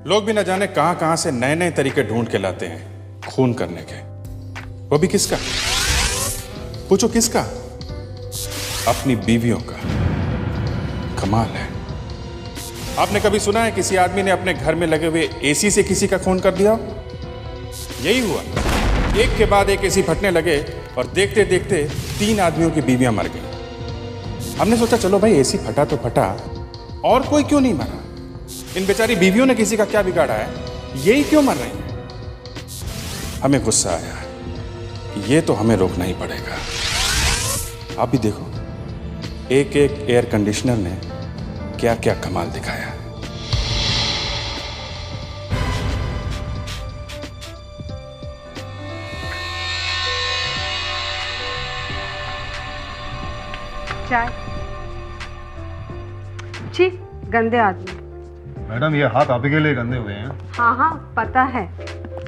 लोग भी न जाने कहां कहां से नए नए तरीके ढूंढ के लाते हैं खून करने के। वो भी किसका? पूछो किसका? अपनी बीवियों का। कमाल है। आपने कभी सुना है किसी आदमी ने अपने घर में लगे हुए एसी से किसी का खून कर दिया? यही हुआ, एक के बाद एक एसी फटने लगे और देखते देखते 3 आदमियों की बीवियां मर गई। हमने सोचा चलो भाई एसी फटा तो फटा, और कोई क्यों नहीं मरा? इन बेचारी बीवियों ने किसी का क्या बिगाड़ा है, यही क्यों मर रही है? हमें गुस्सा आया कि ये तो हमें रोकना ही पड़ेगा। आप भी देखो, एक एक एयर कंडीशनर ने क्या क्या कमाल दिखाया। चाय। छी, गंदे आदमी। मैडम ये हाथ आप ही के लिए गंदे हुए हैं। हाँ हाँ पता है,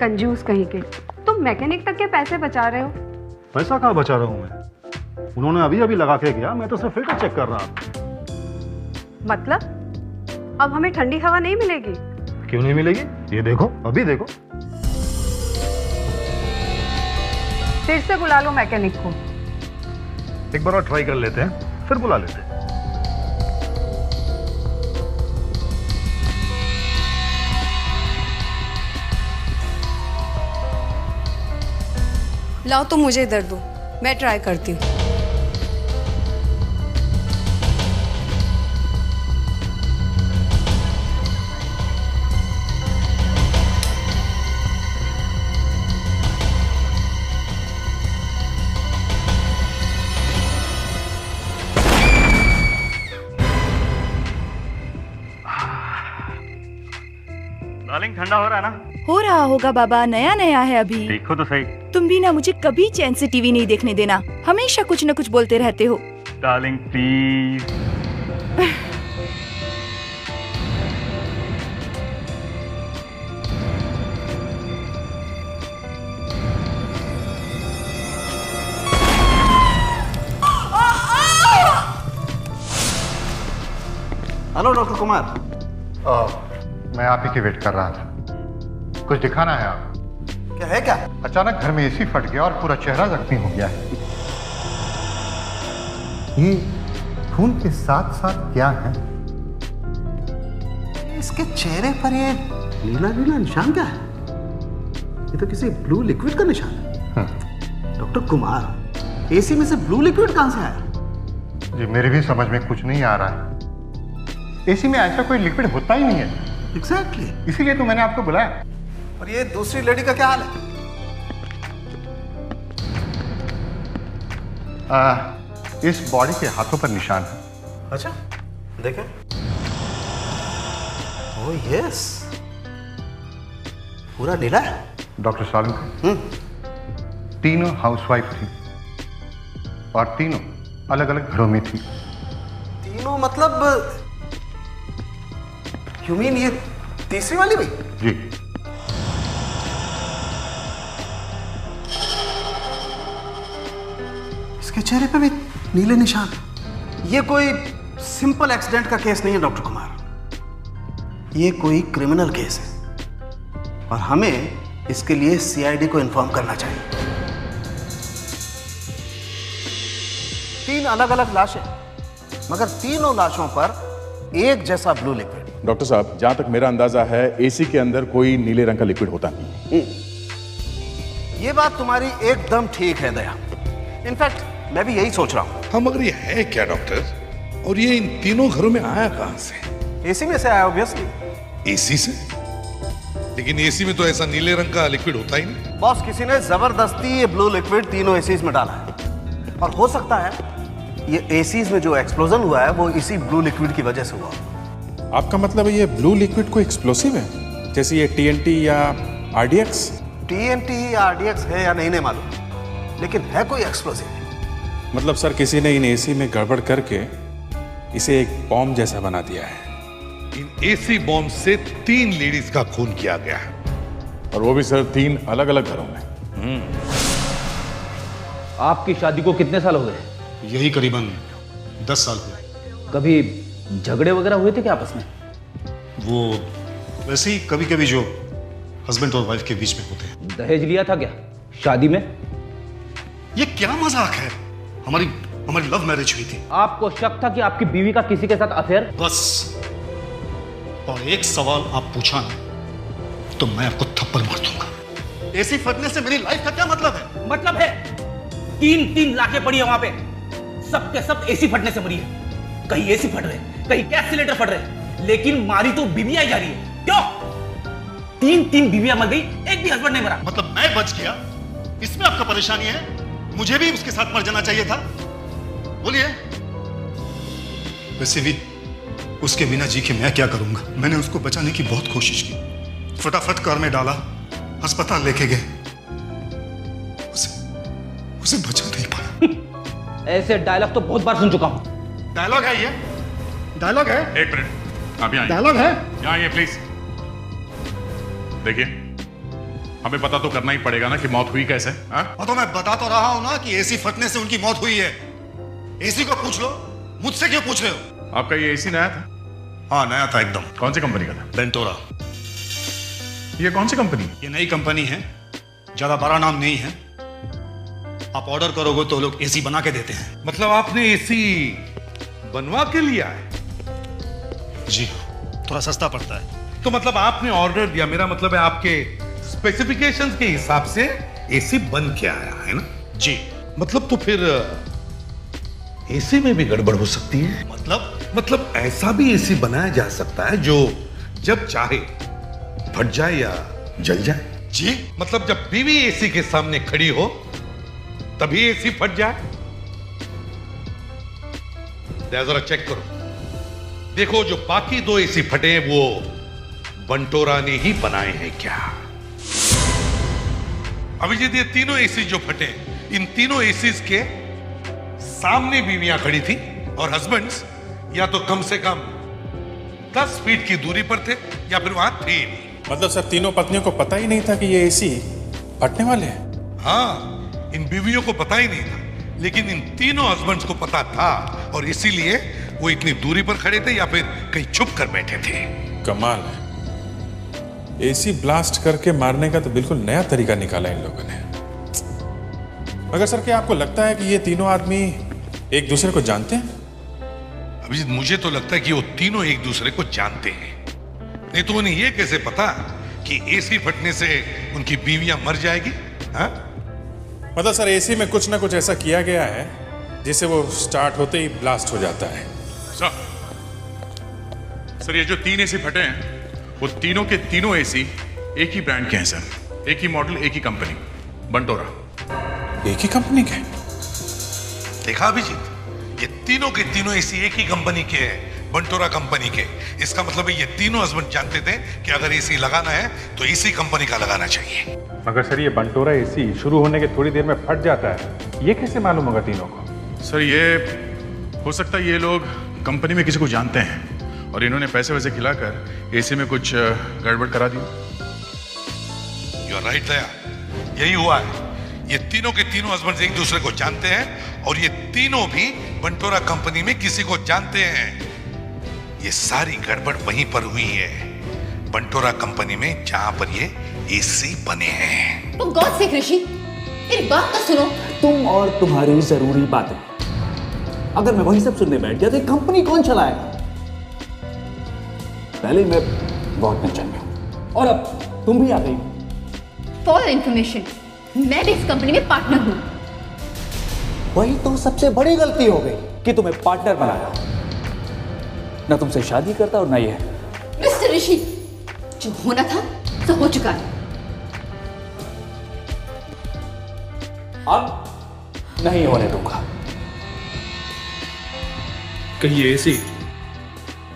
कंजूस कहीं के। तुम मैकेनिक तक के पैसे बचा रहे हो। पैसा कहाँ बचा रहा हूँ मैं? उन्होंने अभी अभी लगा के गया, मैं तो सिर्फ फिल्टर चेक कर रहा था। मतलब अब हमें ठंडी हवा नहीं मिलेगी? क्यों नहीं मिलेगी? ये देखो, अभी देखो। फिर से बुला लो मैकेनिक को। एक बार और ट्राई कर लेते हैं, फिर बुला लेते हैं। लाओ तो मुझे इधर दो, मैं ट्राई करती हूँ। डार्लिंग ठंडा हो रहा है ना? हो रहा होगा बाबा, नया नया है अभी। देखो तो सही। तुम भी ना मुझे कभी चैन से टीवी नहीं देखने देना, हमेशा कुछ न कुछ बोलते रहते हो। Darling please. Hello doctor Kumar. मैं आप ही की वेट कर रहा था। कुछ दिखाना है आप? क्या है क्या? अचानक घर में एसी फट गया और पूरा चेहरा जख्मी हो गया है। ये खून के साथ साथ क्या है? इसके चेहरे पर ये नीला नीला निशान क्या है? ये तो किसी ब्लू लिक्विड का निशान है। डॉक्टर कुमार, एसी में से ब्लू लिक्विड कहां से आया? जी मेरी भी समझ में कुछ नहीं आ रहा है। एसी में ऐसा कोई लिक्विड होता ही नहीं है। एग्जैक्टली। इसीलिए तो मैंने आपको बुलाया। और ये दूसरी लेडी का क्या हाल है? इस बॉडी के हाथों पर निशान है। अच्छा देखें। ओह यस, पूरा नीला है। डॉक्टर सालम, तीनों हाउसवाइफ थी और तीनों अलग अलग घरों में थी। तीनों मतलब यू मीन ये तीसरी वाली भी? जी। इसके चेहरे पे भी नीले निशान। ये कोई सिंपल एक्सीडेंट का केस नहीं है डॉक्टर कुमार, ये कोई क्रिमिनल केस है और हमें इसके लिए सीआईडी को इन्फॉर्म करना चाहिए। 3 अलग अलग लाशें, मगर तीनों लाशों पर एक जैसा ब्लू लिक्विड। डॉक्टर साहब, जहां तक मेरा अंदाजा है एसी के अंदर कोई नीले रंग का लिक्विड होता नहीं। ये बात तुम्हारी एकदम ठीक है दया। इनफैक्ट मैं भी यही सोच रहा हूं। हम मगर ये है क्या डॉक्टर? और ये इन तीनों घरों में आया कहां से? एसी में से आया ऑब्वियसली। एसी से? लेकिन एसी में तो ऐसा नीले रंग का लिक्विड होता ही नहीं। बॉस, किसी ने जबरदस्ती ये ब्लू लिक्विड तीनों एसीज में डाला है और हो सकता है ये एसीज में जो एक्सप्लोजन हुआ है वो इसी ब्लू लिक्विड की वजह से हुआ। आपका मतलब है ये ब्लू लिक्विड कोई एक्सप्लोसिव है, जैसे ये टीएनटी या आरडीएक्स? टीएनटी या आरडीएक्स है या नहीं मालूम, लेकिन है कोई एक्सप्लोसिव। मतलब सर किसी ने इन एसी में गड़बड़ करके इसे एक बॉम्ब जैसा बना दिया है। इन एसी बॉम्ब से 3 लेडीज का खून किया गया है, और वो भी सर 3 अलग अलग घरों में। आपकी शादी को कितने साल हो गए? यही करीबन 10 साल हुए। कभी झगड़े वगैरह हुए थे क्या आपस में? वो वैसे ही कभी कभी जो हस्बैंड और वाइफ के बीच में होते हैं। दहेज लिया था क्या शादी में? ये क्या मजाक है? हमारी हमारी लव मैरिज हुई थी। आपको शक था कि आपकी बीवी का किसी के साथ अफेयर? बस, और एक सवाल आप पूछा ना तो मैं आपको थप्पड़ मार दूंगा। एसी फटने से मेरी लाइफ का क्या मतलब है? मतलब है 3 लाखें पड़ी है वहां पे, सबके सब एसी फटने से मरी है। कहीं एसी फट रहे, कहीं गैस सिलेंडर फट रहे, लेकिन मारी तो बीवियां ही जा रही है। क्यों? 3 बीवियां मर गई, एक भी हस्बैंड नहीं मरा। मतलब मैं बच गया, इसमें आपका परेशानी है? मुझे भी उसके साथ मर जाना चाहिए था। बोलिए। वैसे भी उसके बिना जी के मैं क्या करूंगा? मैंने उसको बचाने की बहुत कोशिश की, फटाफट कार में डाला, अस्पताल लेके गए, उसे बचा नहीं पाया। ऐसे डायलॉग तो बहुत बार सुन चुका हूं। डायलॉग है ये? डायलॉग है? एक मिनट, आप यहाँ डायलॉग है? यहाँ आइए प्लीज। देखिए, हमें पता तो करना ही पड़ेगा ना कि मौत हुई कैसे। तो मैं बता तो रहा हूं ना कि एसी फटने से उनकी मौत हुई है। एसी को पूछ लो, मुझसे क्यों पूछ रहे हो? आपका ये एसी नया था? हाँ, नया था एकदम। कौन सी कंपनी का था? बेंटोरा। ये कौन सी कंपनी? ये नई कंपनी है, ज्यादा बड़ा नाम नहीं है। आप ऑर्डर करोगे तो लोग एसी बना के देते हैं। मतलब आपने एसी बनवा के लिया है? जी, थोड़ा सस्ता पड़ता है। तो मतलब आपने ऑर्डर दिया, मेरा मतलब है आपके स्पेसिफिकेशंस के हिसाब से एसी बन के आया है ना? जी। मतलब तो फिर एसी में भी गड़बड़ हो सकती है। मतलब ऐसा भी एसी बनाया जा सकता है जो जब चाहे फट जाए या जल जाए। जी, मतलब जब बीवी एसी के सामने खड़ी हो तभी एसी फट जाए। जरा चेक करो, देखो जो बाकी 2 एसी फटे हैं वो बंटोरा ने ही बनाए हैं क्या? अभिजीत, ये तीनों एसी जो फटे, इन तीनों एसीज के सामने बीवियां खड़ी थी और हस्बैंड्स या तो कम से कम 10 फीट की दूरी पर थे या फिर वहां थे ही नहीं। मतलब सर, तीनों पत्नियों को पता ही नहीं था कि ये एसी फटने वाले हैं? हाँ, इन बीवियों को पता ही नहीं था, लेकिन इन तीनों हस्बैंड्स को पता था और इसीलिए वो इतनी दूरी पर खड़े थे या फिर कहीं छुप कर बैठे थे। कमाल है, एसी ब्लास्ट करके मारने का तो बिल्कुल नया तरीका निकाला इन लोगों ने। मगर सर, क्या आपको लगता है कि ये तीनों आदमी एक दूसरे को जानते हैं? अभिजीत, मुझे तो लगता है कि वो तीनों एक दूसरे को जानते हैं, नहीं तो उन्हें ये कैसे पता कि एसी फटने से उनकी बीवियां मर जाएगी? हाँ? मतलब सर, एसी में कुछ ना कुछ ऐसा किया गया है जिससे वो स्टार्ट होते ही ब्लास्ट हो जाता है। सर, ये जो 3 एसी फटे हैं वो तीनों के तीनों एसी एक ही ब्रांड के हैं सर, एक ही मॉडल, एक ही कंपनी, बंटोरा। एक ही कंपनी के? देखा अभिजीत, ये तीनों के तीनों एसी एक ही कंपनी के हैं, बंटोरा कंपनी के। इसका मतलब है ये तीनों हस्बैंड जानते थे कि अगर एसी लगाना है तो इसी कंपनी का लगाना चाहिए। मगर सर, ये बंटोरा एसी शुरू होने के थोड़ी देर में फट जाता है, ये कैसे मालूम होगा तीनों को? सर, ये हो सकता है ये लोग कंपनी में किसी को जानते हैं और इन्होंने पैसे वैसे खिलाकर एसी में कुछ गड़बड़ करा दी। यू आर राइट दया, यही हुआ है। ये तीनों के तीनों हस्बैंड एक दूसरे को जानते हैं और ये तीनों भी बंटोरा कंपनी में किसी को जानते हैं। ये सारी गड़बड़ वहीं पर हुई है, बंटोरा कंपनी में, जहां पर ये एसी बने हैं। तुम गॉड से ऋषि, मेरी बात तो सुनो। तुम और तुम्हारी जरूरी बातें, अगर मैं वही सब सुनने बैठ गया तो कंपनी कौन चलाएगा? पहले मैं बहुत टेंशन में हूं और अब तुम भी आ गई। फॉर इंफॉर्मेशन, मैं भी इस कंपनी में पार्टनर हूं। वही तो सबसे बड़ी गलती हो गई कि तुम्हें पार्टनर बनाया। ना तुमसे शादी करता और ना ये। मिस्टर ऋषि, जो होना था तो हो चुका है। अब नहीं होने दूंगा। कहीं ये एसी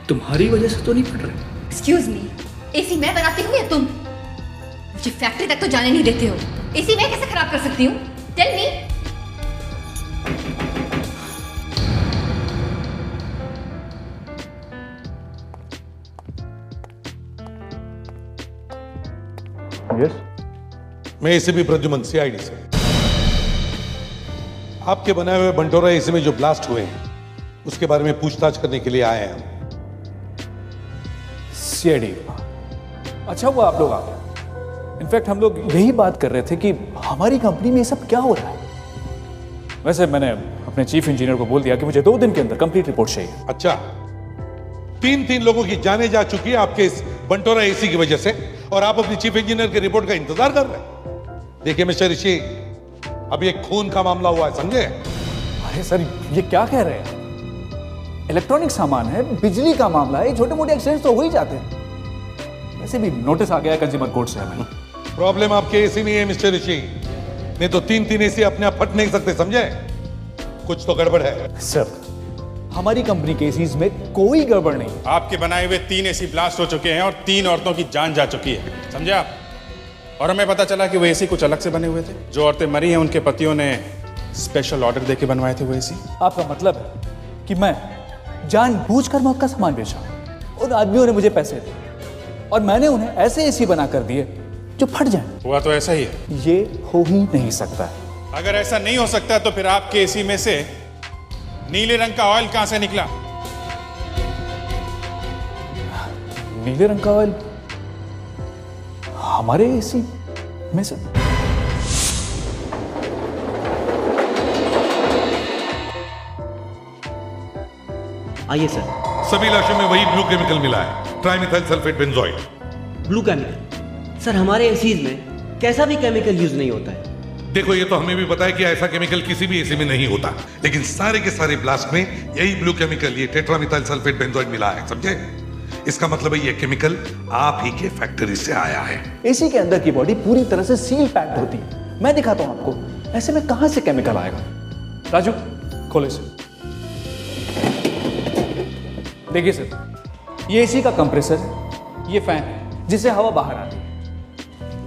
तुम्हारी वजह से तो नहीं फट रहे? एक्सक्यूज मी, एसी मैं बनाती हूँ या तुम? मुझे फैक्ट्री तक तो जाने नहीं देते हो। एसी मैं कैसे खराब कर सकती हूँ? Tell me. यस, मैं एसीपी प्रद्युमन, सीआईडी से। आपके बनाए हुए बंटोरा एसी में जो ब्लास्ट हुए हैं उसके बारे में पूछताछ करने के लिए आए हैं हम। सीआईडी, अच्छा हुआ आप लोग आ गए। इनफैक्ट हम लोग यही बात कर रहे थे कि हमारी कंपनी में ये सब क्या हो रहा है। वैसे मैंने अपने चीफ इंजीनियर को बोल दिया कि मुझे 2 दिन के अंदर कंप्लीट रिपोर्ट चाहिए। अच्छा, 3 लोगों की जाने जा चुकी है आपके इस बंटोरा एसी की वजह से, और आप अपनी चीफ इंजीनियर की रिपोर्ट का इंतजार कर रहे हैं। देखिए मिस्टर ऋषि, अभी एक खून का मामला हुआ है, समझे? अरे सर, ये क्या कह रहे हैं? इलेक्ट्रॉनिक सामान है, बिजली का मामला है, छोटे मोटे एक्सीडेंट तो हो ही जाते हैं। वैसे भी नोटिस आ गया है कंज्यूमर कोर्ट से हमें। प्रॉब्लम आपके एसी में है मिस्टर ऋषि, नहीं तो 3 एसी अपने आप फट नहीं सकते, समझे? कुछ तो गड़बड़ है। सर, हमारी कंपनी के एसीज में कोई गड़बड़ नहीं। आपके बनाए हुए 3 एसी ब्लास्ट हो चुके हैं और 3 औरतों की जान जा चुकी है, समझे आप? और हमें पता चला कि वो एसी कुछ अलग से बने हुए थे। जो औरतें मरी हैं उनके पतियों ने स्पेशल ऑर्डर देके बनवाए थे वो एसी। आपका मतलब है कि मैं जानबूझकर मौत का सामान बेचा, उन आदमियों ने मुझे पैसे दिए और मैंने उन्हें ऐसे एसी बना कर दिए जो फट जाए? हुआ तो ऐसा ही है। ये हो ही नहीं सकता। अगर ऐसा नहीं हो सकता तो फिर आपके एसी में से नीले रंग का ऑयल कहां से निकला? नीले रंग का ऑयल हमारे एसी में से? आइए सर। सभी लाशों में वही ब्लू केमिकल मिला है, trimethyl sulphate benzoid. Blue chemical? Sir, हमारे एसीज में कैसा भी केमिकल यूज नहीं होता है। देखो, ये तो हमें भी पता है कि ऐसा केमिकल किसी भी एसी में नहीं होता, लेकिन सारे के सारे ब्लास्ट में यही ब्लू केमिकल, ये टेट्रामिथाइल सल्फेट बेंजोइड मिला है, समझे? इसका मतलब है ये केमिकल आप ही के फैक्ट्री से आया है। एसी के अंदर की बॉडी पूरी तरह से सील पैक्ड होती है। मैं दिखाता हूं आपको, ऐसे में कहां से केमिकल आएगा। राजू, खोलो इसे। देखिए सर, ये एसी का कंप्रेसर है, ये फैन है जिससे हवा बाहर आती है,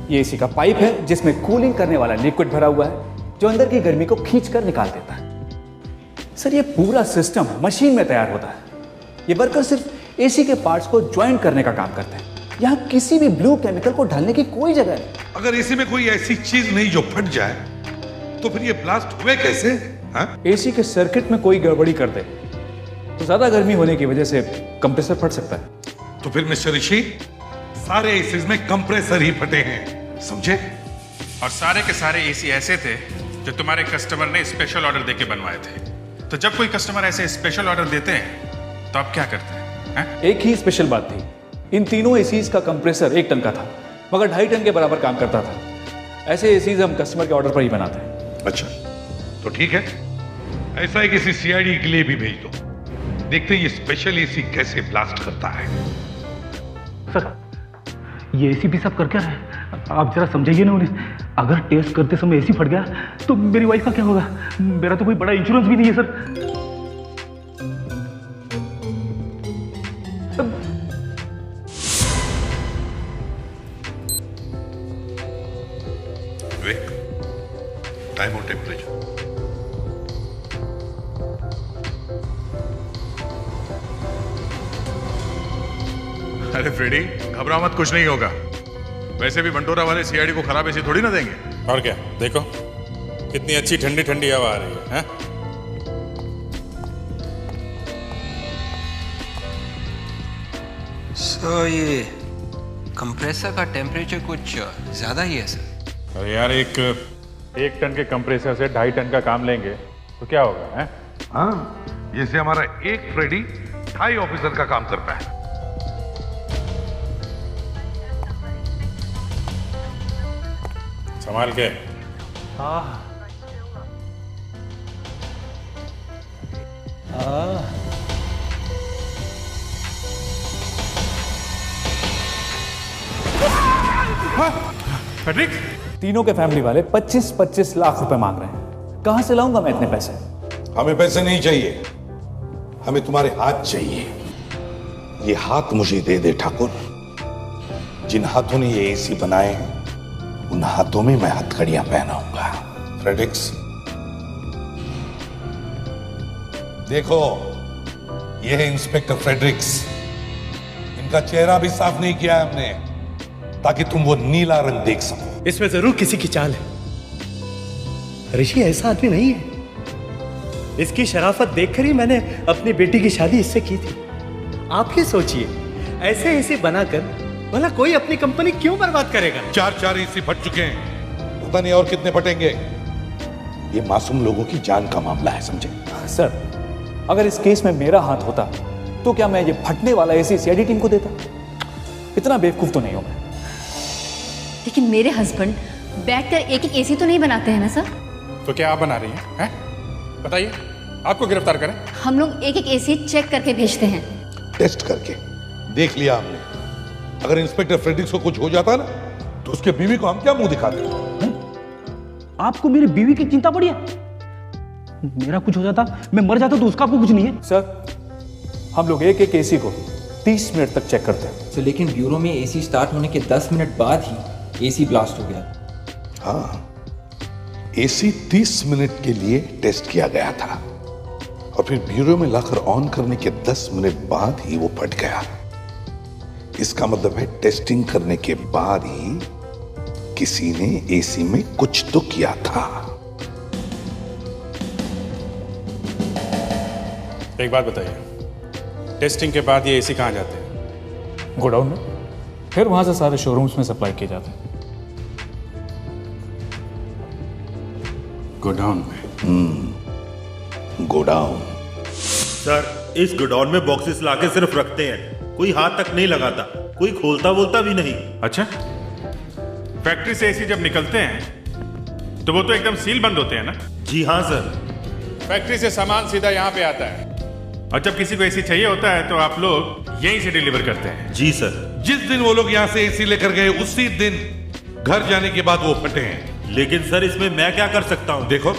ये एसी का पाइप है जिसमें कूलिंग करने वाला लिक्विड भरा हुआ है जो अंदर की गर्मी को खींच कर निकाल देता है। सर, ये पूरा सिस्टम मशीन में तैयार होता है। ये वर्कर सिर्फ एसी के पार्ट्स को ज्वाइन करने का काम करते हैं। यहाँ किसी भी ब्लू केमिकल को डालने की कोई जगह नहीं। अगर एसी में कोई ऐसी चीज नहीं जो फट जाए तो फिर ये ब्लास्ट हुए कैसे? एसी के सर्किट में कोई गड़बड़ी कर दे तो ज्यादा गर्मी होने की वजह से कंप्रेसर फट सकता है। तो फिर मिस्टर ऋषि, सारे एसीज में कंप्रेसर ही फटे हैं, समझे? और सारे के सारे एसी ऐसे थे जो तुम्हारे कस्टमर ने स्पेशल ऑर्डर देके बनवाए थे। तो जब कोई कस्टमर ऐसे स्पेशल ऑर्डर देते हैं तो आप क्या करते हैं? एक ही स्पेशल बात थी, इन तीनों एसीज का कंप्रेसर 1 टन का था मगर 2.5 टन के बराबर काम करता था। ऐसे एसीज हम कस्टमर के ऑर्डर पर ही बनाते हैं। अच्छा, तो ठीक है, ऐसा ही किसी सीआईडी के लिए भी भेज दो, देखते हैं ये स्पेशल एसी कैसे ब्लास्ट करता है। सर, ये एसी भी सब कर क्या है? आप जरा समझाइए ना उन्हें। अगर टेस्ट करते समय एसी फट गया तो मेरी वाइफ का क्या होगा? मेरा तो कोई बड़ा इंश्योरेंस भी नहीं है सर। विवेक, टाइम और टेम्परेचर। अरे फ्रेडी, घबरा मत, कुछ नहीं होगा। वैसे भी बंटोरा वाले सीआईडी को खराब एसी थोड़ी ना देंगे। और क्या, देखो कितनी अच्छी ठंडी ठंडी हवा आ रही है, सर, ये कंप्रेसर का टेम्परेचर कुछ ज्यादा ही है सर। अरे यार, एक टन के कंप्रेसर से 2.5 टन का काम लेंगे तो क्या होगा? है हाँ, जैसे हमारा एक फ्रेडी 2.5 ऑफिसर का काम करता है। संभाल के। फ्रेडरिक, तीनों के फैमिली वाले 25-25 लाख रुपए मांग रहे हैं। कहां से लाऊंगा मैं इतने पैसे? हमें पैसे नहीं चाहिए, हमें तुम्हारे हाथ चाहिए। ये हाथ मुझे दे दे ठाकुर। जिन हाथों ने ये एसी बनाए हैं उन हाथों में मैं हथकड़ियां पहनाऊंगा। फ्रेडरिक्स, देखो, ये है इंस्पेक्टर फ्रेडरिक्स। इनका चेहरा भी साफ नहीं किया है हमने ताकि तुम वो नीला रंग देख सको। इसमें जरूर किसी की चाल है। ऋषि ऐसा आदमी नहीं है। इसकी शराफत देखकर ही मैंने अपनी बेटी की शादी इससे की थी। आप ही सोचिए, ऐसे ऐसे बनाकर भला कोई अपनी कंपनी क्यों बर्बाद करेगा? 4 एसी फट चुके हैं, पता नहीं और कितने फटेंगे। ये मासूम लोगों की जान का मामला है, समझे? सर, अगर इस केस में मेरा हाथ होता तो क्या मैं ये फटने वाला एसी सीआईडी टीम को देता? इतना बेवकूफ तो नहीं हूं मैं। लेकिन मेरे हस्बैंड बैठकर एक एक एसी तो नहीं बनाते हैं ना सर? तो क्या आप बना रही हैं? बताइए, आपको गिरफ्तार करें? हम लोग एक एक एसी चेक करके भेजते हैं। टेस्ट करके देख लिया हमने। अगर इंस्पेक्टर फ्रेडरिक्स को कुछ हो जाता ना तो उसके बीवी को हम क्या मुंह दिखाते? आपको मेरी बीवी की चिंता पड़ी है? मेरा कुछ हो जाता, मैं मर जाता तो उसका आपको कुछ नहीं है? सर, हम लोग एक एक एसी को 30 मिनट तक चेक करते हैं। तो लेकिन ब्यूरो में एसी स्टार्ट होने के 10 मिनट बाद ही एसी ब्लास्ट हो गया। हाँ, एसी 30 मिनट के लिए टेस्ट किया गया था और फिर ब्यूरो में लाकर ऑन करने के 10 मिनट बाद ही वो फट गया। इसका मतलब है टेस्टिंग करने के बाद ही किसी ने एसी में कुछ तो किया था। एक बात बताइए, टेस्टिंग के बाद ये एसी कहां जाते हैं? गोडाउन में, फिर वहां से सारे शोरूम्स में सप्लाई किए जाते हैं। गोडाउन में? गोडाउन। सर, इस गोडाउन में बॉक्सेस लाके सिर्फ रखते हैं, कोई हाथ तक नहीं लगाता, कोई खोलता बोलता भी नहीं। अच्छा, फैक्ट्री से एसी जब निकलते हैं तो वो तो एकदम सील बंद होते हैं ना? जी हाँ सर। फैक्ट्री से सामान सीधा यहाँ पे आता है और जब किसी को एसी चाहिए होता है तो आप लोग यहीं से डिलीवर करते हैं? जी सर। जिस दिन वो लोग यहाँ से एसी लेकर गए उसी दिन घर जाने के बाद वो फटे हैं। लेकिन सर, इसमें मैं क्या कर सकता हूँ? देखो,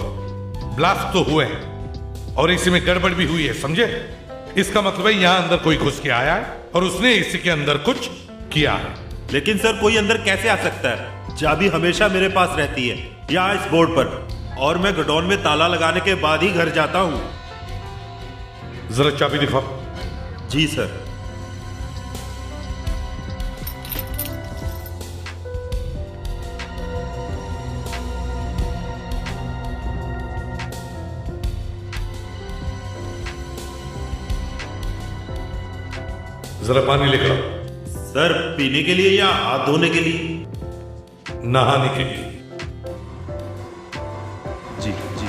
ब्लास्ट तो हुए हैं और एसी में गड़बड़ भी हुई है, समझे? इसका मतलब है यहाँ अंदर कोई घुस के आया है और उसने एसी के अंदर कुछ किया है। लेकिन सर, कोई अंदर कैसे आ सकता है? चाबी हमेशा मेरे पास रहती है, यहाँ इस बोर्ड पर, और मैं गोडाउन में ताला लगाने के बाद ही घर जाता हूँ। जरा चाबी दिखाओ। जी सर। जरा पानी लेकर आओ। सर, पीने के लिए या हाथ धोने के लिए? नहाने के लिए। जी जी।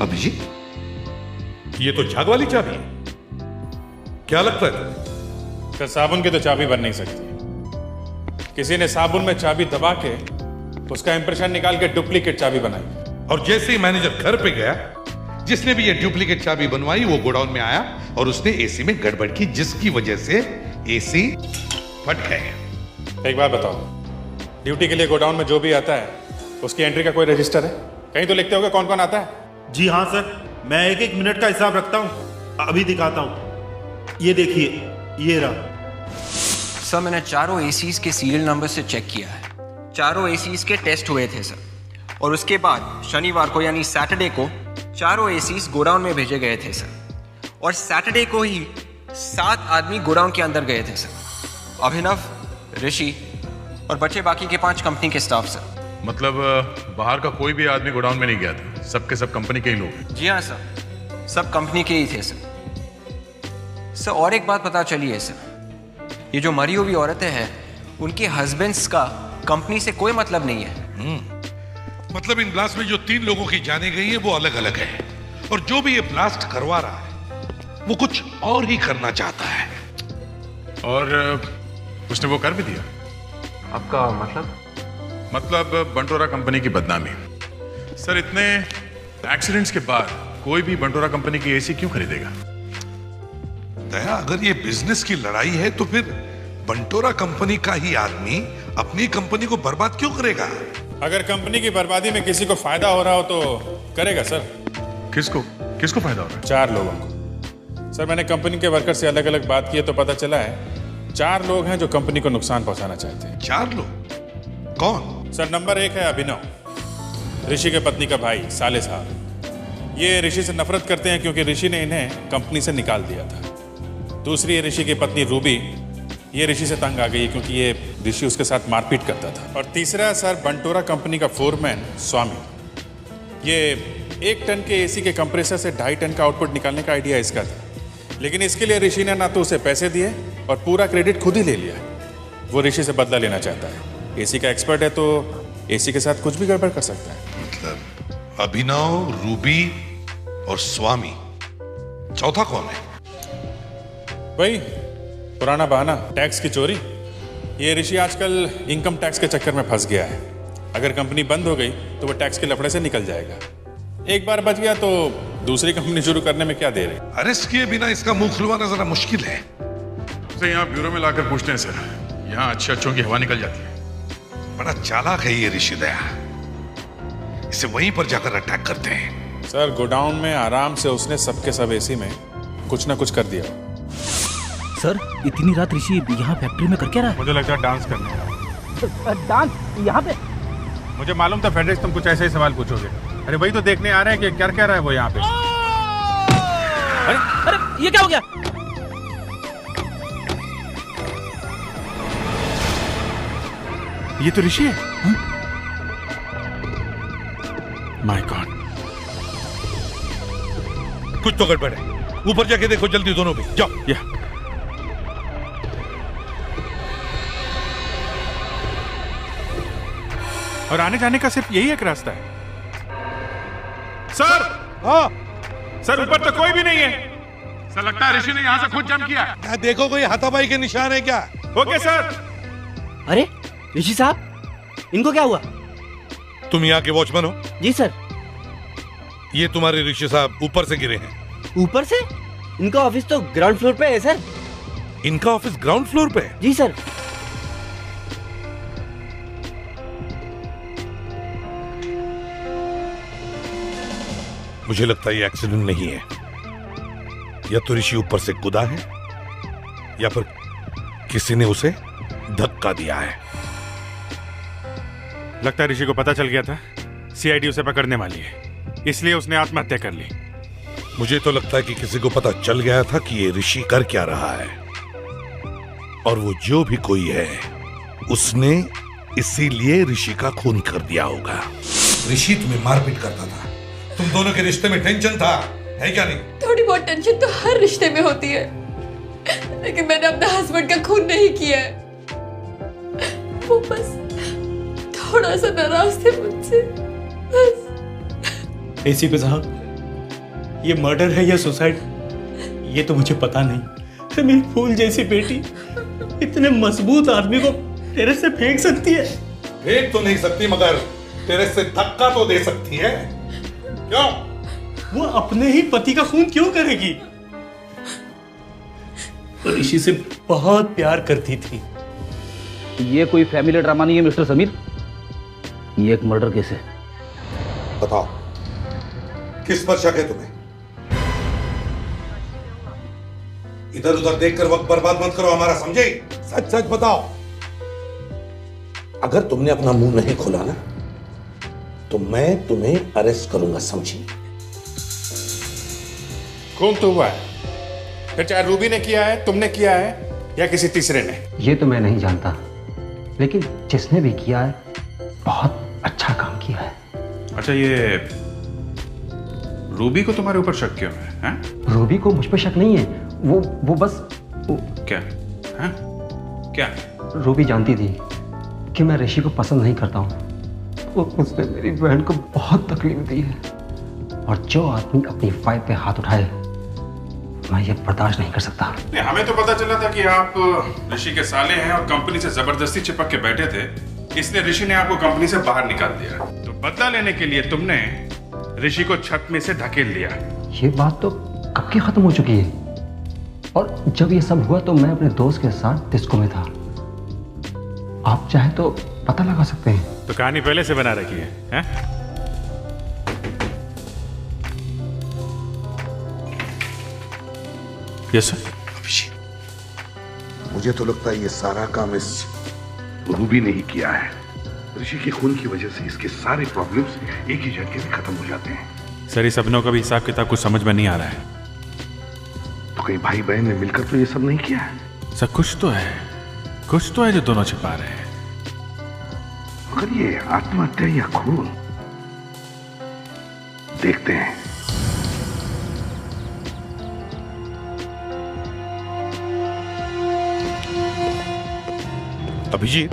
अभिजीत, ये तो झाग वाली चाबी है, क्या लगता है? सर, साबुन की तो चाबी बन नहीं सकती। किसी ने साबुन में चाबी दबा के उसका इंप्रेशन निकाल के डुप्लीकेट चाबी बनाई। और जैसे ही मैनेजर घर पे गया, जिसने भी ये डुप्लीकेट चाबी बनवाई वो गोडाउन में आया और उसने एसी में गड़बड़ की, जिसकी वजह से एसी फट गए। एक बात बताओ, ड्यूटी के लिए गोडाउन में जो भी आता है उसकी एंट्री का कोई रजिस्टर है? कहीं तो लिखते होगा कौन कौन आता है? जी हाँ सर, मैं एक एक मिनट का हिसाब रखता हूँ, अभी दिखाता हूँ। ये देखिए, ये रहा। सर, मैंने चारों एसीज के सीरियल नंबर से चेक किया है। चारों एसीज के टेस्ट हुए थे सर, और उसके बाद शनिवार को यानी सैटरडे को चारों एसीज गोडाउन में भेजे गए थे सर, और सैटरडे को ही 7 आदमी गोडाउन के अंदर गए थे सर। अभिनव, ऋषि और बचे बाकी के 5 कंपनी के स्टाफ सर। मतलब बाहर का कोई भी आदमी गोडाउन में नहीं गया था, सबके सब कंपनी के ही लोग हैं? जी हाँ सर, सब कंपनी के ही थे सर। सर, और एक बात पता चली है सर, ये जो मरी हुई औरतें हैं उनके हस्बैंड्स का कंपनी से कोई मतलब नहीं है। मतलब इन ब्लास्ट में जो 3 लोगों की जाने गई है वो अलग अलग है, और जो भी ये ब्लास्ट करवा रहा है वो कुछ और ही करना चाहता है। और उसने वो कर भी दिया। आपका मतलब? मतलब बंटोरा कंपनी की बदनामी। सर, इतने एक्सीडेंट्स के बाद कोई भी बंटोरा कंपनी की एसी क्यों खरीदेगा? दया, अगर ये बिजनेस की लड़ाई है तो फिर बंटोरा कंपनी का ही आदमी अपनी कंपनी को बर्बाद क्यों करेगा? अगर कंपनी की बर्बादी में किसी को फायदा हो रहा हो तो करेगा सर। किसको किसको फायदा हो रहा है? 4 लोगों को। सर, मैंने कंपनी के वर्कर से अलग अलग बात की है तो पता चला है 4 लोग हैं जो कंपनी को नुकसान पहुंचाना चाहते हैं। 4 लोग? कौन? सर, नंबर 1 है अभिनव, ऋषि के पत्नी का भाई साले साहब। ये ऋषि से नफरत करते हैं क्योंकि ऋषि ने इन्हें कंपनी से निकाल दिया था। दूसरी है ऋषि की पत्नी रूबी, ये ऋषि से तंग आ गई क्योंकि ये ऋषि उसके साथ मारपीट करता था। और तीसरा सर बंटोरा कंपनी का फोरमैन स्वामी, ये 1 टन के एसी के कंप्रेसर से 2.5 टन का आउटपुट निकालने का आइडिया इसका था, लेकिन इसके लिए ऋषि ने ना तो उसे पैसे दिए और पूरा क्रेडिट खुद ही ले लिया। वो ऋषि से बदला लेना चाहता है। एसी का एक्सपर्ट है तो एसी के साथ कुछ भी गड़बड़ कर सकता है। मतलब अभिनव, रूबी और स्वामी, चौथा कौन है? भाई पुराना बहाना, टैक्स की चोरी। ये ऋषि आजकल इनकम टैक्स के चक्कर में फंस गया है। अगर कंपनी बंद हो गई तो वो टैक्स के लफड़े से निकल जाएगा। एक बार बच गया तो दूसरी कंपनी शुरू करने में क्या देर है। अरेस्ट किए बिना इसका मुंह खुलवाना जरा मुश्किल है। उसे यहाँ ब्यूरो में लाकर पूछते हैं सर, यहाँ अच्छे अच्छों की हवा निकल जाती है। बड़ा चालाक है ये ऋषि दया, इसे वहीं पर जाकर अटैक करते हैं। सर गोडाउन में आराम से उसने सबके सब एसी में कुछ ना कुछ कर दिया। सर इतनी रात ऋषि यहाँ फैक्ट्री में कर क्या रहा है? मुझे लगता है डांस करने। डांस यहाँ पे? मुझे मालूम था फेडरिक्स तुम कुछ ऐसे ही सवाल पूछोगे। अरे वही तो देखने आ रहे हैं कि क्या कह रहा है वो यहाँ पे। अरे ये क्या हो गया? ये तो ऋषि है। माय गॉड, कुछ तो गड़बड़ है। ऊपर जाके देखो जल्दी दोनों भी, जाओ। या और आने जाने का सिर्फ यही एक रास्ता है। सर, हाँ सर ऊपर तो कोई भी नहीं है। सर लगता है ऋषि ने यहाँ से खुद जंप किया। क्या देखो कोई हाथापाई के निशान है क्या? Okay sir. अरे ऋषि साहब, इनको क्या हुआ? तुम यहाँ के वॉचमैन हो? जी सर। ये तुम्हारे ऋषि साहब ऊपर से गिरे हैं। ऊपर से? इनका ऑफिस तो ग्राउंड फ्लोर पे है सर। इनका ऑफिस ग्राउंड फ्लोर पे है? जी सर। मुझे लगता है ये एक्सीडेंट नहीं है। या तो ऋषि ऊपर से कूदा है या फिर किसी ने उसे धक्का दिया है। लगता है ऋषि को पता चल गया था सीआईडी उसे पकड़ने वाली है, इसलिए उसने आत्महत्या कर ली। मुझे तो लगता है कि किसी को पता चल गया था कि ये ऋषि कर क्या रहा है, और वो जो भी कोई है उसने इसीलिए ऋषि का खून कर दिया होगा। ऋषि तुम्हें मारपीट करता था, तुम दोनों के रिश्ते में टेंशन था, है क्या नहीं? थोड़ी बहुत टेंशन तो हर रिश्ते में होती है, लेकिन मैंने अपने हस्बैंड का खून नहीं किया है। वो बस थोड़ा सा नाराज थे मुझसे, बस। एसीपी साहब, ये मर्डर है या सुसाइड ये तो मुझे पता नहीं। मेरी फूल जैसी बेटी इतने मजबूत आदमी को टेरेस से फेंक सकती है? फेंक तो नहीं सकती, मगर टेरेस से धक्का तो दे सकती है। क्यों? वो अपने ही पति का खून क्यों करेगी? ऋषि से बहुत प्यार करती थी। ये कोई फैमिली ड्रामा नहीं है मिस्टर समीर, ये एक मर्डर केस है। बताओ किस पर शक है तुम्हें? इधर उधर देखकर वक्त बर्बाद मत करो हमारा, समझे? सच सच बताओ। अगर तुमने अपना मुंह नहीं खोला ना तो मैं तुम्हें अरेस्ट करूंगा, समझी? खून तो हुआ है, फिर चाहे रूबी ने किया है, तुमने किया है या किसी तीसरे ने। ये तो मैं नहीं जानता, लेकिन जिसने भी किया है बहुत अच्छा काम किया है। अच्छा, ये रूबी को तुम्हारे ऊपर शक क्यों है? रूबी को मुझ पर शक नहीं है, वो बस क्या है? क्या? रूबी जानती थी कि मैं ऋषि को पसंद नहीं करता हूँ। उसने मेरी बहन को बहुत तकलीफ दी है, और जो आदमी अपनी फाइल पे हाथ उठाए मैं ये बर्दाश्त नहीं कर सकता। हमें तो पता चला था कि आप ऋषि के साले हैं और कंपनी से जबरदस्ती चिपक के बैठे थे, इसलिए ऋषि ने आपको कंपनी से बाहर निकाल दिया। तो बदला लेने के लिए तुमने ऋषि को छत में से धकेल दिया। ये बात तो कब की खत्म हो चुकी है, और जब ये सब हुआ तो मैं अपने दोस्त के साथ डिस्को में था। आप चाहे तो पता लगा सकते हैं। तो कहानी पहले से बना रखी है, हैं? Yes sir. अभिषेक, मुझे तो लगता है ये सारा काम इस रूबी ने ही किया है। ऋषि के खून की वजह से इसके सारे प्रॉब्लम्स एक ही झटके में खत्म हो जाते हैं। सर, इस सबनों का भी हिसाब किताब कुछ समझ में नहीं आ रहा है। तो कहीं भाई बहन ने मिलकर तो ये सब नहीं किया है? सब कुछ तो है, कुछ तो है जो दोनों छिपा रहे हैं। मगर ये आत्महत्या या खून, देखते हैं। अभिजीत,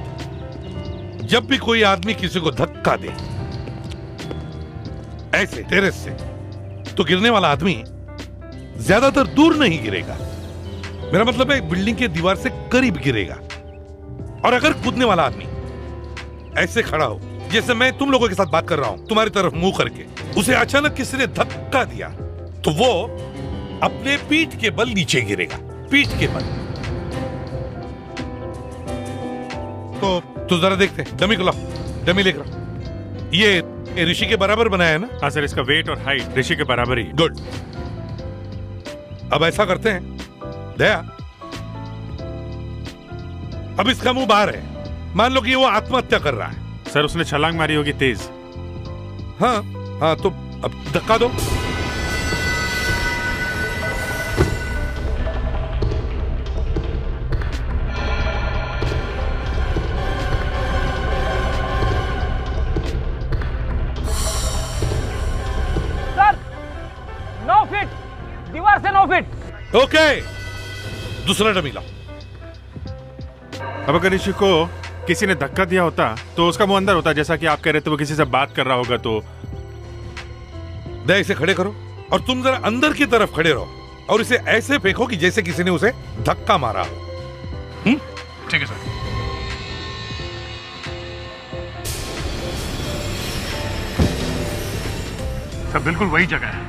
जब भी कोई आदमी किसी को धक्का दे ऐसे टेरेस से, तो गिरने वाला आदमी ज्यादातर दूर नहीं गिरेगा। मेरा मतलब है बिल्डिंग के दीवार से करीब गिरेगा। और अगर कूदने वाला आदमी ऐसे खड़ा हो, जैसे मैं तुम लोगों के साथ बात कर रहा हूं, तुम्हारी तरफ मुंह करके, उसे अचानक किसी ने धक्का दिया, तो वो अपने पीठ के बल नीचे गिरेगा, पीठ के बल। तो जरा देखते हैं, डमी को लाओ, डमी लेकर। ये ऋषि के बराबर बनाया है ना? हाँ सर, इसका वेट और हाइट ऋषि के बराबर ही। गुड। अब ऐसा करते हैं, दया, अब इसका मुंह बाहर है, मान लो कि वो आत्महत्या कर रहा है। सर उसने छलांग मारी होगी तेज। हाँ, तो अब धक्का दो। सर 9 फीट, दीवार से 9 फीट। ओके, दूसरा डमी लाओ। अब अगर ऋषि को किसी ने धक्का दिया होता तो उसका मुंह अंदर होता, जैसा कि आप कह रहे थे, वो किसी से बात कर रहा होगा। तो दया, इसे खड़े करो और तुम जरा अंदर की तरफ खड़े रहो और इसे ऐसे फेंको कि जैसे किसी ने उसे धक्का मारा हो। ठीक है सर। सर बिल्कुल वही जगह है,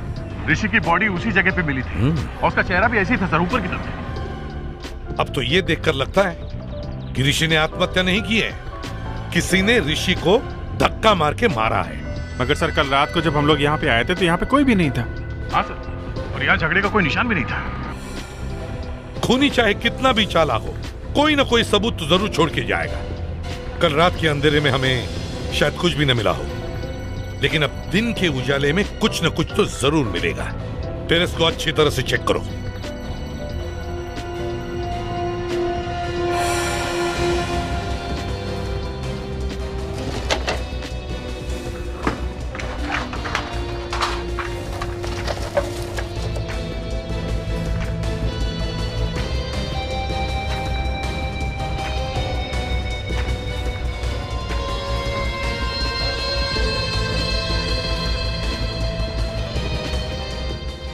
ऋषि की बॉडी उसी जगह पे मिली थी और उसका चेहरा भी ऐसे ही था सर, ऊपर की तरफ। अब तो ये देखकर लगता है कि ऋषि ने आत्महत्या नहीं की है, किसी ने ऋषि को धक्का मार के मारा है। मगर सर कल रात को जब हम लोग यहाँ पे आए थे तो यहाँ पे कोई भी नहीं था। हाँ सर, और यहाँ झगड़े का कोई निशान भी नहीं था। खूनी चाहे कितना भी चालाक हो, कोई ना कोई सबूत तो जरूर छोड़ के जाएगा। कल रात के अंधेरे में हमें शायद कुछ भी न मिला हो, लेकिन अब दिन के उजाले में कुछ न कुछ तो जरूर मिलेगा। टेरेस को अच्छी तरह से चेक करो।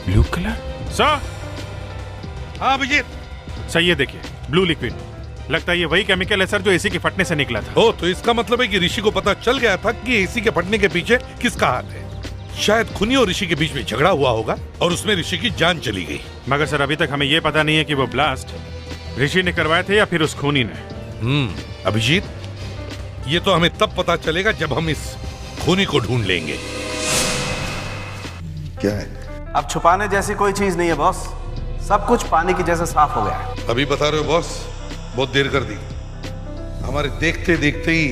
Blue colour sir. हाँ अभिजीत। सर ये देखिए, ब्लू लिक्विड, लगता है ये वही केमिकल है सर जो एसी के फटने से निकला था। ओ, तो इसका मतलब है कि ऋषि को पता चल गया था कि एसी के फटने के पीछे किसका हाथ है। शायद खूनी और ऋषि के बीच में झगड़ा हुआ होगा और उसमें ऋषि की जान चली गई। मगर सर अभी तक हमें यह पता नहीं है कि वो ब्लास्ट ऋषि ने करवाए थे या फिर उस खूनी ने। अभिजीत, ये तो हमें तब पता चलेगा जब हम इस खूनी को ढूंढ लेंगे। क्या है? अब छुपाने जैसी कोई चीज नहीं है बॉस, सब कुछ पानी की जैसे साफ हो गया है। अभी बता रहे हो बॉस, बहुत देर कर दी। हमारे देखते देखते ही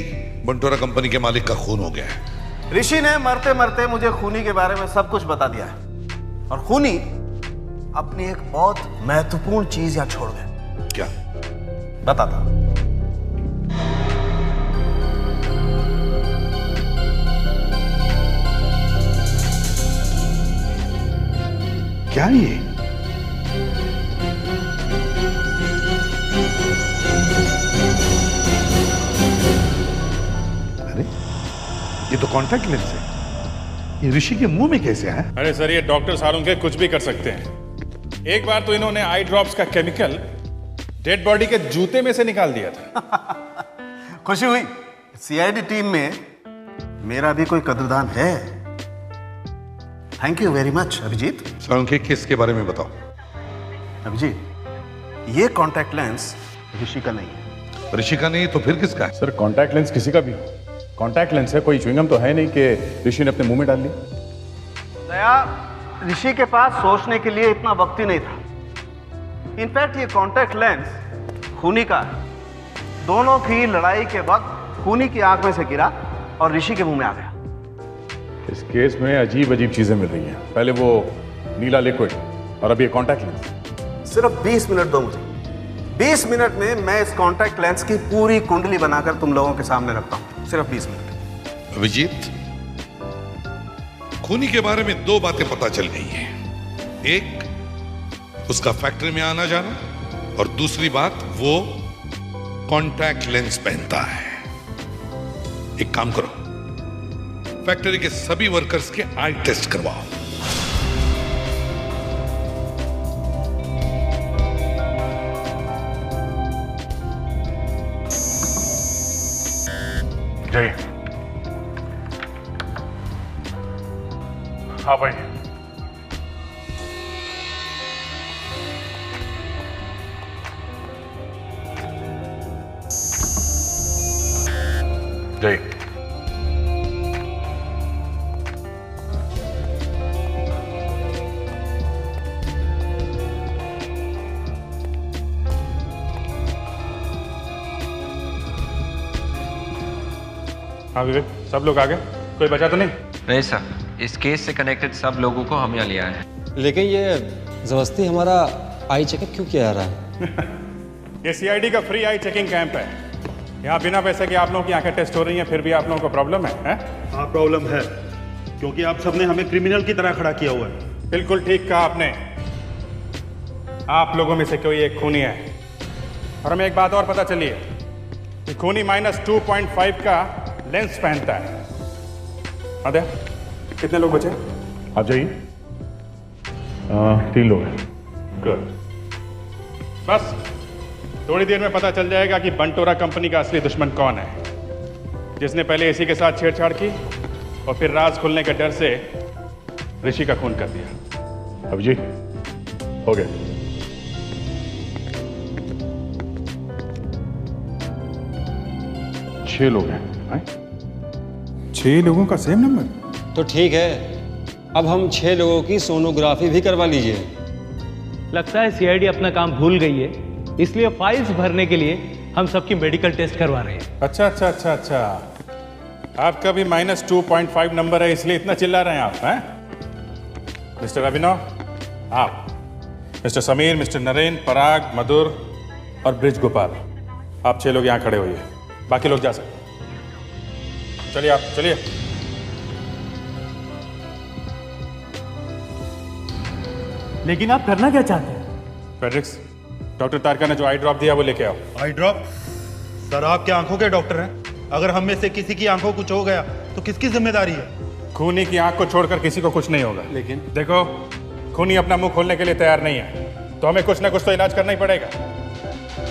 बंटोरा कंपनी के मालिक का खून हो गया है। ऋषि ने मरते मरते मुझे खूनी के बारे में सब कुछ बता दिया है, और खूनी अपनी एक बहुत महत्वपूर्ण चीज यहां छोड़ गए। क्या? बताता। क्या ये? अरे ये तो कॉन्टैक्ट लेंस है। ये ऋषि के मुंह में कैसे आया? अरे सर ये डॉक्टर सालों के कुछ भी कर सकते हैं। एक बार तो इन्होंने आई ड्रॉप्स का केमिकल डेड बॉडी के जूते में से निकाल दिया था। खुशी हुई, सीआईडी टीम में मेरा भी कोई कदरदान है। Thank you very much Abhijeet. Salunkhe, किस के बारे में बताओ। अभिजीत, ये कॉन्टैक्ट लेंस ऋषि का नहीं है। ऋषि का नहीं तो फिर किसका है? सर कॉन्टैक्ट लेंस किसी का भी हो, कॉन्टैक्ट लेंस है, कोई च्युइंगम तो है नहीं कि ऋषि ने अपने मुंह में डाल ली। दया, ऋषि के पास सोचने के लिए इतना वक्त ही नहीं था। इनफैक्ट ये कॉन्टैक्ट लेंस खूनी का है। दोनों की लड़ाई के वक्त खूनी की आंख में से गिरा और ऋषि के मुंह में आ गया। इस केस में अजीब अजीब चीजें मिल रही हैं। पहले वो नीला लिक्विड और अभी ये कॉन्टैक्ट लेंस। सिर्फ 20 मिनट दो मुझे, 20 मिनट में मैं इस कॉन्टैक्ट लेंस की पूरी कुंडली बनाकर तुम लोगों के सामने रखता हूं। सिर्फ 20 मिनट। अभिजीत, खूनी के बारे में 2 बातें पता चल गई हैं। एक, उसका फैक्ट्री में आना जाना, और दूसरी बात, वो कॉन्टैक्ट लेंस पहनता है। एक काम करो, फैक्ट्री के सभी वर्कर्स के आई टेस्ट करवाओ। जय। हाँ भाई। जय। हाँ विवेक, सब लोग आ गए? कोई बचा तो नहीं? नहीं सर, इस केस से कनेक्टेड सब लोगों को हम यहाँ ले आए हैं। लेकिन ये जबरदस्ती हमारा आई चेकअप क्यों किया जा रहा है? ये सीआईडी का फ्री आई चेकिंग कैंप है। यहाँ बिना पैसे के आप लोगों की आंखें टेस्ट हो रही हैं, फिर भी आप लोगों को प्रॉब्लम है? हाँ प्रॉब्लम है, क्योंकि आप सबने हमें क्रिमिनल की तरह खड़ा किया हुआ है। बिल्कुल ठीक कहा आपने। आप लोगों में से कोई एक खूनी है, और हमें एक बात और पता चली है कि खूनी -2.5 का लेंस पहनता है। अदे, कितने लोग बचे? आप जाइए। 3 लोग हैं। गुड। बस थोड़ी देर में पता चल जाएगा कि बंटोरा कंपनी का असली दुश्मन कौन है, जिसने पहले एसी के साथ छेड़छाड़ की और फिर राज खुलने के डर से ऋषि का खून कर दिया। अब जी हो गए। छह लोग हैं। 6 लोगों का सेम नंबर? तो ठीक है, अब हम 6 लोगों की सोनोग्राफी भी करवा लीजिए। लगता है सीआईडी अपना काम भूल गई है, इसलिए फाइल्स भरने के लिए हम सबकी मेडिकल टेस्ट करवा रहे हैं। अच्छा अच्छा अच्छा अच्छा, आपका भी -2.5 नंबर है, इसलिए इतना चिल्ला रहे हैं आप, हैं? मिस्टर अभिनव, आप, मिस्टर समीर, मिस्टर नरेन, पराग, मधुर और ब्रिज गोपाल, आप 6 लोग यहाँ खड़े होइए, बाकी लोग जा सकते। चलिए आप, चलिए। लेकिन आप करना क्या चाहते हैं? फेड्रिक्स, डॉक्टर तारका ने जो आई ड्रॉप दिया वो लेके आओ। आई ड्रॉप? सर आपके आंखों के डॉक्टर हैं, अगर हम में से किसी की आंखों कुछ हो गया तो किसकी जिम्मेदारी है? खूनी की आंख को छोड़कर किसी को कुछ नहीं होगा। लेकिन देखो, खूनी अपना मुंह खोलने के लिए तैयार नहीं है, तो हमें कुछ ना कुछ तो इलाज करना ही पड़ेगा।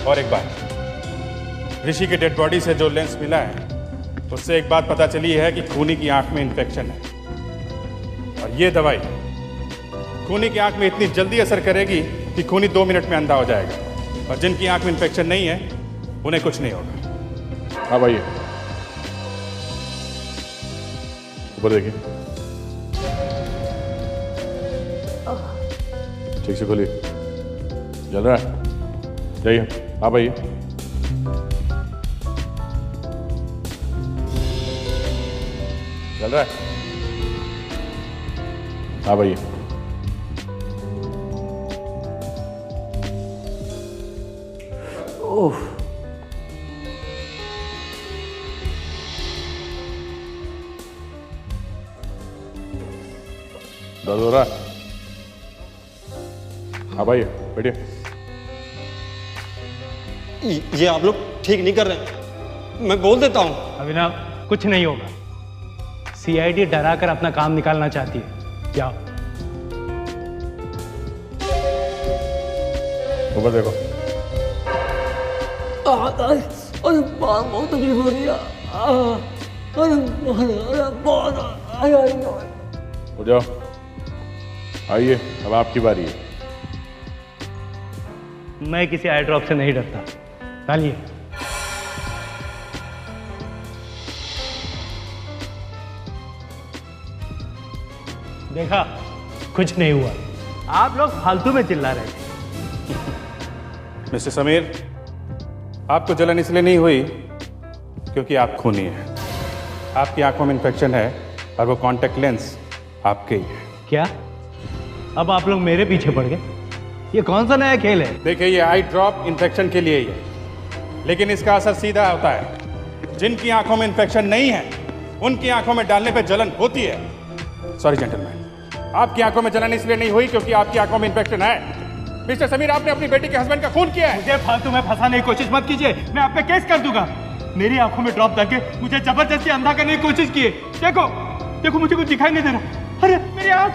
और एक बात, ऋषि की डेड बॉडी से जो लेंस मिला है उससे एक बात पता चली है कि खूनी की आंख में इन्फेक्शन है, और ये दवाई खूनी की आंख में इतनी जल्दी असर करेगी कि खूनी 2 मिनट में अंधा हो जाएगा, और जिनकी आंख में इन्फेक्शन नहीं है उन्हें कुछ नहीं होगा। हाँ भाई, ऊपर देखिए, ठीक से खोलिए। जल रहा है? जाइए, आप आइए। चल रहा है? हाँ भैया। ओह, दर्द हो रहा है? हाँ भाई, बैठिए। ये आप लोग ठीक नहीं कर रहे, मैं बोल देता हूँ। अभिनव, कुछ नहीं होगा। सीआईडी डराकर अपना काम निकालना चाहती है। क्या? ऊपर देखो। अरे बहुत तकलीफ हो रही है। अरे बहुत। उठ जाओ, आइए, अब आपकी बारी है। मैं किसी आई ड्रॉप से नहीं डरता। डालिए। देखा, कुछ नहीं हुआ। आप लोग फालतू में चिल्ला रहे थे। मिस्टर समीर, आपको जलन इसलिए नहीं हुई क्योंकि आप खूनी हैं। आपकी आंखों में इन्फेक्शन है और वो कॉन्टैक्ट लेंस आपके ही है। क्या अब आप लोग मेरे पीछे पड़ गए? ये कौन सा नया खेल है? देखिए, ये आई ड्रॉप इन्फेक्शन के लिए ही है, लेकिन इसका असर सीधा होता है। जिनकी आंखों में इन्फेक्शन नहीं है उनकी आंखों में डालने पे जलन होती है। सॉरी जेंटलमैन, आपकी आंखों में जलन इसलिए नहीं हुई क्योंकि आपकी आंखों में इन्फेक्शन है। मिस्टर समीर, आपने अपनी बेटी के हस्बैंड का खून किया है। मुझे फालतू में फंसाने की कोशिश मत कीजिए, मैं आप पे केस कर दूंगा। मेरी आंखों में ड्रॉप डाल के मुझे जबरदस्ती अंधा करने की कोशिश की है। देखो देखो, मुझे कुछ दिखाई नहीं दे रहा। अरे मेरी आंख,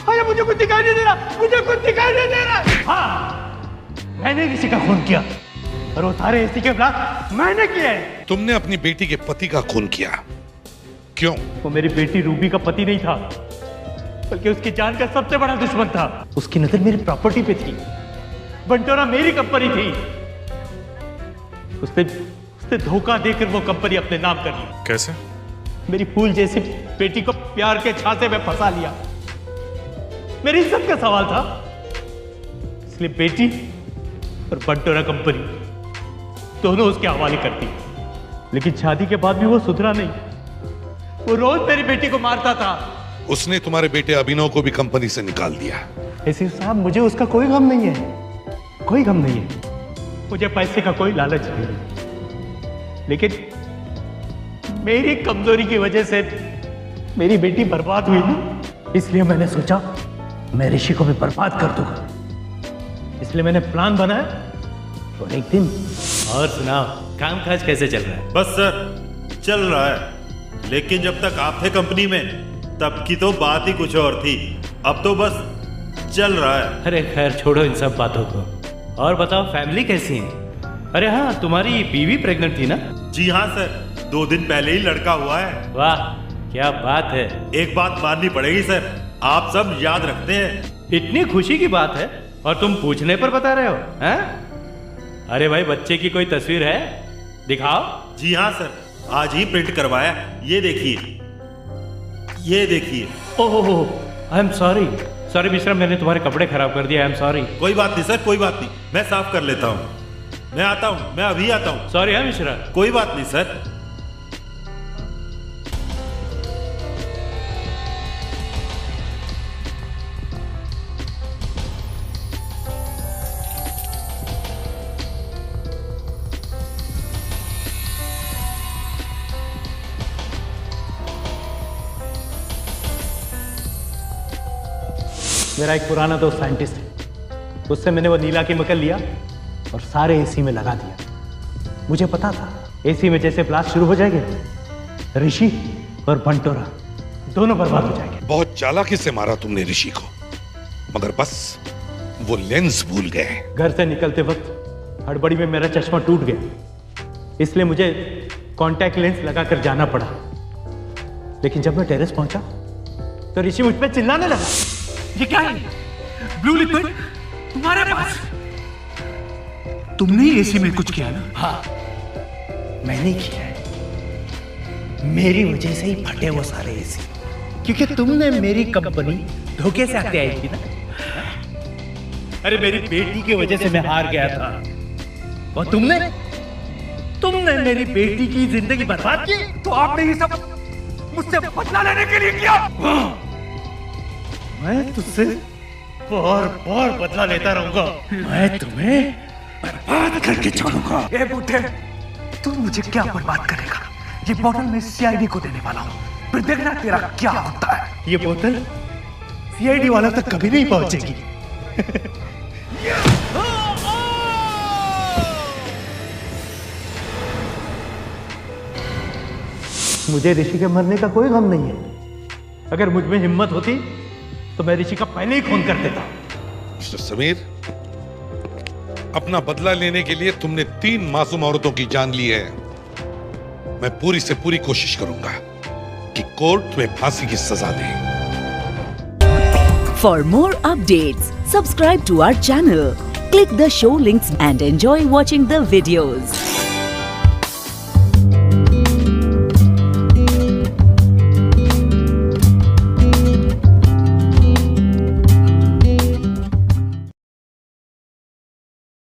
अरे मुझे कुछ दिखाई नहीं दे रहा, मुझे कुछ दिखाई नहीं दे रहा। हाँ, मैंने ऋषि का खून किया और वो सारे एसी के ब्लास्ट मैंने किए हैं। तुमने अपनी बेटी के पति का खून किया, क्यों? वो मेरी बेटी रूबी का पति नहीं था, बल्कि उसकी जान का सबसे बड़ा दुश्मन था। उसकी नजर मेरी प्रॉपर्टी पे थी, बंटोरा मेरी कंपनी थी। उसने धोखा देकर वो कंपनी अपने नाम कर ली। कैसे? मेरी फूल जैसी बेटी को प्यार के छाते में फंसा लिया। मेरी इज्जत का सवाल था, इसलिए बेटी और बंटोरा कंपनी दोनों उसके हवाले करती। लेकिन शादी के बाद भी वो सुधरा नहीं, वो रोज मेरी बेटी को मारता था। उसने तुम्हारे बेटे अभिनव को भी कंपनी से निकाल दिया। एसी साहब, मुझे उसका कोई गम नहीं है, कोई गम नहीं है। मुझे पैसे का कोई लालच नहीं, लेकिन मेरी कमजोरी की वजह से मेरी बेटी बर्बाद हुई ना, इसलिए मैंने सोचा मैं ऋषि को भी बर्बाद कर दूंगा। इसलिए मैंने प्लान बनाया और एक दिन। और सुनाओ, कामकाज कैसे चल रहा है? बस सर, चल रहा है, लेकिन जब तक आप थे कंपनी में तब की तो बात ही कुछ और थी। अब तो बस चल रहा है। अरे खैर, छोड़ो इन सब बातों को, और बताओ फैमिली कैसी है? अरे हाँ, तुम्हारी बीवी प्रेग्नेंट थी ना? जी हाँ सर, 2 दिन पहले ही लड़का हुआ है। वाह, क्या बात है। एक बात माननी पड़ेगी सर, आप सब याद रखते हैं। इतनी खुशी की बात है और तुम पूछने पर बता रहे हो, हैं? अरे भाई, बच्चे की कोई तस्वीर है? दिखाओ। जी हाँ सर, आज ही प्रिंट करवाया। ये देखिए, ये देखिए। ओह, आई एम सॉरी मिश्रा, मैंने तुम्हारे कपड़े खराब कर दिया। I am sorry. कोई बात नहीं सर, कोई बात नहीं, मैं साफ कर लेता हूँ। मैं आता हूँ, मैं अभी आता हूँ। सॉरी है मिश्रा। कोई बात नहीं सर। मेरा एक पुराना दोस्त साइंटिस्ट है, उससे मैंने वो नीला केमिकल लिया और सारे एसी में लगा दिया। मुझे पता था एसी में जैसे ब्लास्ट शुरू हो जाएंगे, ऋषि और बंटोरा दोनों बर्बाद हो जाएंगे। बहुत चालाकी से मारा तुमने ऋषि को, मगर बस वो लेंस भूल गए। घर से निकलते वक्त हड़बड़ी में मेरा चश्मा टूट गया, इसलिए मुझे कॉन्टैक्ट लेंस लगाकर जाना पड़ा। लेकिन जब मैं टेरेस पहुंचा तो ऋषि मुझ पे चिल्लाने लगा। ये क्या है? ब्लू लिक्विड तुम्हारे पास? तुमने ही एसी में कुछ किया ना? हाँ, मैंने किया है। मेरी वजह से ही फटे वो सारे एसी, क्योंकि तुमने मेरी कंपनी धोखे से हत्याई की ना। अरे मेरी बेटी की वजह से मैं हार गया था, और तुमने मेरी बेटी की जिंदगी बर्बाद की। तो आपने ये सब मुझसे बदला लेने के लिए किया? मैं तुझसे बार बार बदला लेता रहूंगा। मैं तुम्हें बर्बाद करके छोड़ूंगा। ए बूढ़े, तू मुझे क्या बर्बाद करेगा? ये बोतल मैं सीआईडी को देने वाला हूँ, फिर देखना तेरा क्या होता है। ये बोतल सीआईडी वाला तक कभी नहीं पहुंचेगी। मुझे ऋषि के मरने का कोई गम नहीं है। अगर मुझ में हिम्मत होती तो मैं ऋषि का पहले ही खून कर देता। मिस्टर समीर, अपना बदला लेने के लिए तुमने 3 मासूम औरतों की जान ली है। मैं पूरी से पूरी कोशिश करूंगा कि कोर्ट तुम्हें फांसी की सजा दे। For more updates, subscribe to our channel, click the show links and enjoy watching the videos.